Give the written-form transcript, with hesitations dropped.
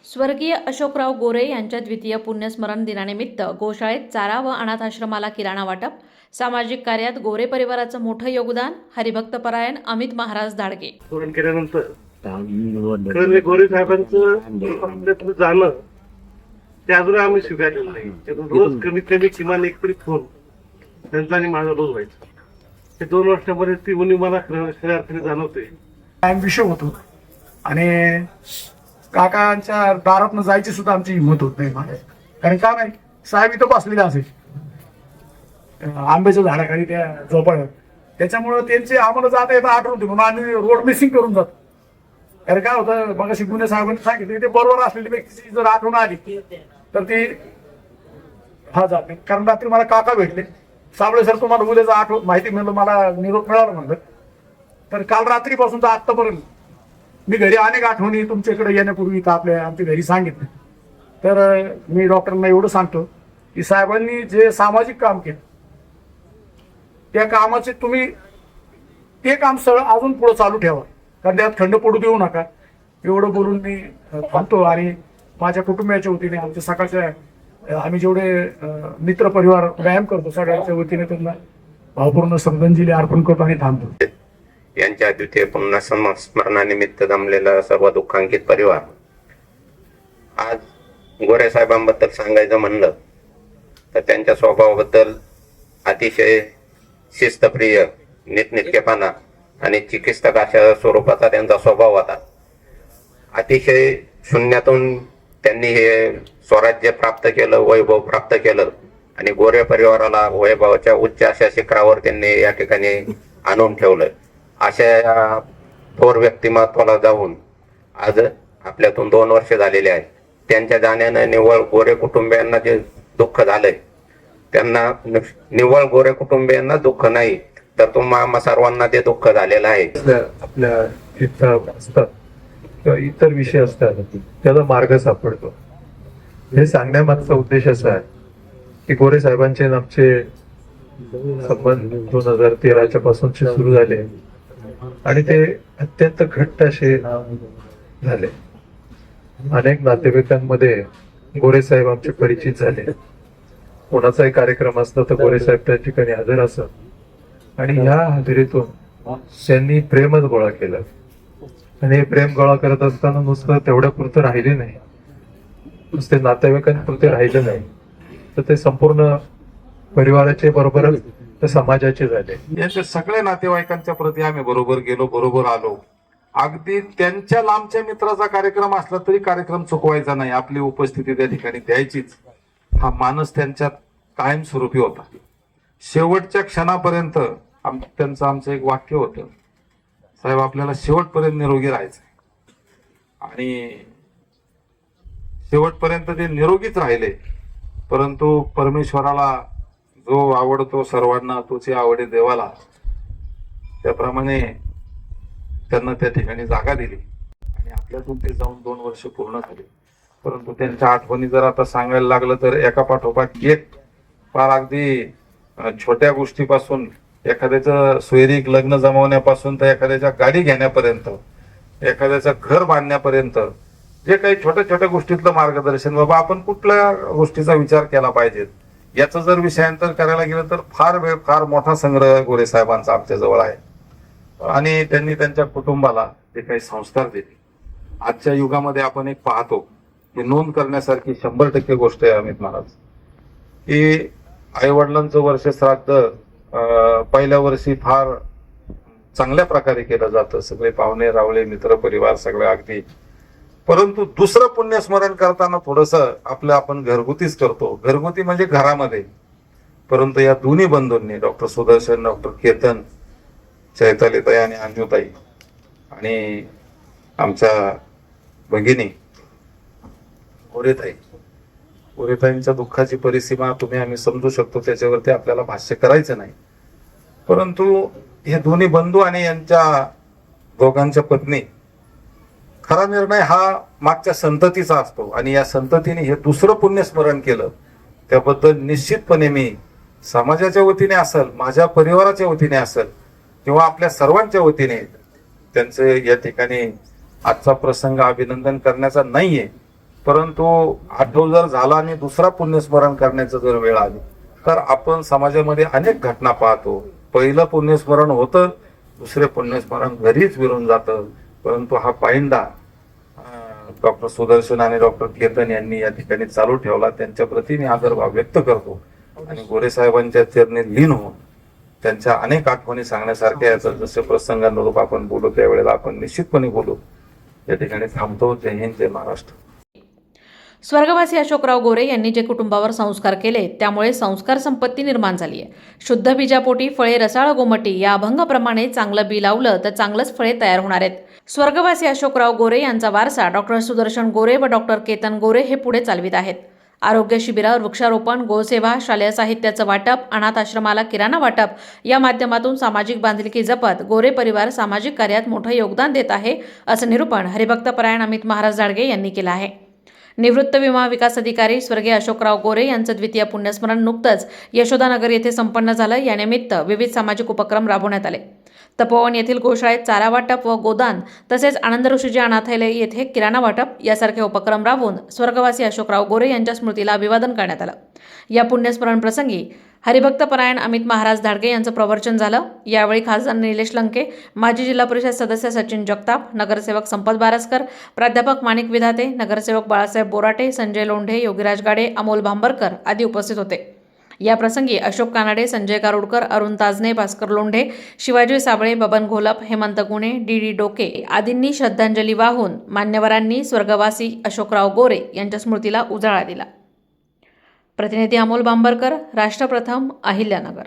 स्वर्गीय अशोकराव गोरे यांच्या द्वितीय पुण्यस्मरण दिनानिमित्त गोशाळेत चारा व अनाथ आश्रमाला किराणा वाटप, सामाजिक कार्यात गोरे परिवाराचं मोठं योगदान, हरिभक्तपरायण अमित महाराज दाडगे. पूर्ण केल्यानंतर खरं म्हणजे गोरे साहेबांचं आपल्यातलं जाणं ते अजून आम्ही स्वीकारलेलं नाही. रोज कमीत कमी किमान एक तरी फोन त्यांचा आणि माझा रोज व्हायचा. ते 2 वर्षामध्ये ती उणी मला खऱ्या अर्थाने जाणवते. कायम विषय होतो आणि काकांच्या दारातनं जायची सुद्धा आमची हिंमत होत नाही मला. कारण का नाही, साहेब इथं बसलेले असे आंब्याच्या झाडाखाली त्या झोपाळ्यात, त्याच्यामुळं त्यांचे आम्हाला जाता येता आठवण होते म्हणून आम्ही रोड मिसिंग करून जातो. कारण काय होतं, मग गुन्हे साहेबांनी सांगितलं ते बरोबर असलेली व्यक्तीची जर आठवण आली तर ती जात नाही. कारण रात्री मला काका भेटले, साबळे सर तुम्हाला उद्याचं आठवण माहिती मिळलं, मला निरोप मिळाला म्हणलं. तर काल रात्रीपासून तर आत्तापर्यंत मी घरी अनेक आठवणी तुमच्याकडे येण्यापूर्वी आमच्या घरी सांगितलं. तर मी डॉक्टरांना एवढं सांगतो की साहेबांनी जे सामाजिक काम केलं त्या कामाचे तुम्ही ते काम सगळं अजून पुढे चालू ठेवा, कारण त्यात खंड पडू देऊ नका. एवढं बोलून मी थांबतो. आणि माझ्या कुटुंबियाच्या वतीने, आमच्या सकाळच्या आम्ही जेवढे मित्र परिवार व्यायाम करतो सगळ्यांच्या वतीने त्यांना भावपूर्ण श्रद्धांजली अर्पण करतो आणि थांबतो. यांच्या द्वितीय पुण्यस्मरणानिमित्त जमलेला सर्व दुःखांकित परिवार, आज गोरे साहेबांबद्दल सांगायचं म्हणलं तर त्यांच्या स्वभावाबद्दल अतिशय शिस्तप्रिय, नीटनेटकेपणा आणि चिकित्सक अशा स्वरूपाचा त्यांचा स्वभाव होता. अतिशय शून्यातून त्यांनी हे स्वराज्य प्राप्त केलं, वैभव प्राप्त केलं आणि गोरे परिवाराला वैभवाच्या उच्च अशा शिखरावर त्यांनी या ठिकाणी आणून ठेवलं. अशा या थोर व्यक्तिमत्वाला जाऊन आज आपल्यातून 2 वर्ष झालेले आहेत. त्यांच्या जाण्यानं निव्वळ गोरे कुटुंबियांना जे दुःख झालंय, त्यांना निव्वळ गोरे कुटुंबियांना दुःख नाही तर तुम्हा सर्वांना ते दुःख झालेलं आहे. आपल्या इथं असतात किंवा इतर विषय असतात, त्याला मार्ग सापडतो. हे सांगण्यामागचा उद्देश असा आहे की गोरे साहेबांचे आमचे संबंध 2013च्या पासूनचे सुरू झाले आणि ते अत्यंत घट्ट असे झाले. अनेक नातेवाईकांमध्ये गोरे साहेब आमचे परिचित झाले. कोणाचाही कार्यक्रम असला तर गोरे साहेब त्या ठिकाणी हजर असत आणि ह्या हजेरीतून त्यांनी प्रेमच गोळा केलं. आणि हे प्रेम गोळा करत असताना नुसतं तेवढ्या पुरतं राहिले नाही, नुसते नातेवाईकांपुरते राहिले नाही, तर ते संपूर्ण परिवाराचे बरोबरच ते समाजाचे झाले. यांच्या सगळ्या नातेवाईकांच्या प्रती आम्ही बरोबर गेलो, बरोबर आलो. अगदी त्यांच्या लांबच्या मित्राचा कार्यक्रम असला तरी कार्यक्रम चुकवायचा नाही, आपली उपस्थिती त्या ठिकाणी द्यायचीच, हा मानस त्यांच्यात कायमस्वरूपी होता. शेवटच्या क्षणापर्यंत त्यांचं आमचं एक वाक्य होतं, साहेब आपल्याला शेवटपर्यंत निरोगी राहायचं. आणि शेवटपर्यंत ते निरोगीच राहिले. परंतु परमेश्वराला जो आवडतो सर्वांना तोची आवडे देवाला, त्याप्रमाणे त्यांना त्या ठिकाणी जागा दिली आणि आपल्यातून ते जाऊन 2 वर्ष पूर्ण झाले. परंतु त्यांच्या आठवणी जर आता सांगायला लागलं तर एका पाठोपाठ एक, फार अगदी छोट्या गोष्टीपासून, एखाद्याचं सोयरीक लग्न जमवण्यापासून तर एखाद्याच्या गाडी घेण्यापर्यंत, एखाद्याचं घर बांधण्यापर्यंत, जे काही छोट्या छोट्या गोष्टीतलं मार्गदर्शन, बाबा आपण कुठल्या गोष्टीचा विचार केला पाहिजे याचं जर विषयांतर करायला गेलं तर फार मोठा संग्रह गोरे साहेबांचा आमच्या जवळ आहे. आणि त्यांनी त्यांच्या कुटुंबाला जे काही संस्कार दिले, आजच्या युगामध्ये आपण एक पाहतो की नोंद करण्यासारखी 100% गोष्ट आहे अमित महाराज, की आई वडिलांचं वर्ष श्राद्ध पहिल्या वर्षी फार चांगल्या प्रकारे केलं जातं, सगळे पाहुणे रावळे मित्र परिवार सगळे अगदी. परंतु दुसरं पुण्यस्मरण करताना थोडंसं आपण घरगुतीच करतो, घरगुती म्हणजे घरामध्ये. परंतु या दोन्ही बंधूंनी, डॉक्टर सुदर्शन, डॉक्टर केतन, चैतालीताई आणि अंजुताई आणि आमच्या भगिनी गोरेताईंच्या दुःखाची परिसीमा आम्ही समजू शकतो, त्याच्यावरती आपल्याला भाष्य करायचं नाही. परंतु हे दोन्ही बंधू आणि यांच्या दोघांच्या पत्नी, खरा निर्णय हा मागच्या संततीचा असतो आणि या संततीने हे दुसरं पुण्यस्मरण केलं, त्याबद्दल निश्चितपणे मी समाजाच्या वतीने असेल, माझ्या परिवाराच्या वतीने असेल किंवा आपल्या सर्वांच्या वतीने त्यांचे या ठिकाणी आजचा प्रसंग अभिनंदन करण्याचा नाहीये, परंतु आठव जर झाला आणि दुसरा पुण्यस्मरण करण्याचं जर वेळ आली तर आपण समाजामध्ये अनेक घटना पाहतो. पहिलं पुण्यस्मरण होतं, दुसरे पुण्यस्मरण घरीच विरून जातं. परंतु हा पायंडा डॉक्टर सुदर्शन आणि डॉक्टर केतन यांनी या ठिकाणी चालू ठेवला. त्यांच्या प्रती मी आदरभाव व्यक्त करतो आणि गोरे साहेबांच्या चरणी लीन होऊन त्यांच्या अनेक आठवणी सांगण्यासारख्या आहेत. जसे प्रसंगानुरूप आपण बोलू त्यावेळेला आपण निश्चितपणे बोलू. या ठिकाणी थांबतो. जय हिंद, जय महाराष्ट्र. स्वर्गवासी अशोकराव गोरे यांनी जे कुटुंबावर संस्कार केले त्यामुळे संस्कार संपत्ती निर्माण झाली आहे. शुद्ध बीजापोटी फळे रसाळ गोमटी या अभंगाप्रमाणे चांगलं बी लावलं तर चांगलंच फळे तयार होणार आहेत. स्वर्गवासी अशोकराव गोरे यांचा वारसा डॉक्टर सुदर्शन गोरे व डॉक्टर केतन गोरे हे पुढे चालवित आहेत. आरोग्य शिबिरावर वृक्षारोपण, गोसेवा, शालेय साहित्याचं वाटप, अनाथ आश्रमाला किराणा वाटप या माध्यमातून सामाजिक बांधिलकी जपत गोरे परिवार सामाजिक कार्यात मोठं योगदान देत आहे, असं निरूपण हरिभक्तपरायण अमित महाराज झाडगे यांनी केलं आहे. निवृत्त विमा विकास अधिकारी स्वर्गीय अशोकराव गोरे यांचं द्वितीय पुण्यस्मरण नुकतंच यशोदानगर येथे संपन्न झालं. यानिमित्त विविध सामाजिक उपक्रम राबवण्यात आले. तपोवन येथील गोशाळेत चारा वाटप व गोदान तसेच आनंद ऋषीजी अनाथालय येथे किराणा वाटप यासारखे उपक्रम राबवून स्वर्गवासी अशोकराव गोरे यांच्या स्मृतीला अभिवादन करण्यात आलं. या पुण्यस्मरण प्रसंगी हरिभक्तपरायण अमित महाराज धाडगे यांचं प्रवचन झालं. यावेळी खासदार निलेश लंके, माजी जिल्हा परिषद सदस्य सचिन जगताप, नगरसेवक संपत बारसकर, प्राध्यापक माणिक विधाते, नगरसेवक बाळासाहेब बोराटे, संजय लोंढे, योगीराज गाडे, अमोल भांबरकर आदी उपस्थित होते. या प्रसंगी अशोक कानाडे, संजय गारुडकर, अरुण ताजने, भास्कर लोंढे, शिवाजी साबळे, बबन घोलप, हेमंत गुणे, डी डोके आदींनी श्रद्धांजली वाहून मान्यवरांनी स्वर्गवासी अशोकराव गोरे यांच्या स्मृतीला उजाळा दिला. प्रतिनिधी अमोल भांबरकर, राष्ट्रप्रथम, अहिल्यानगर.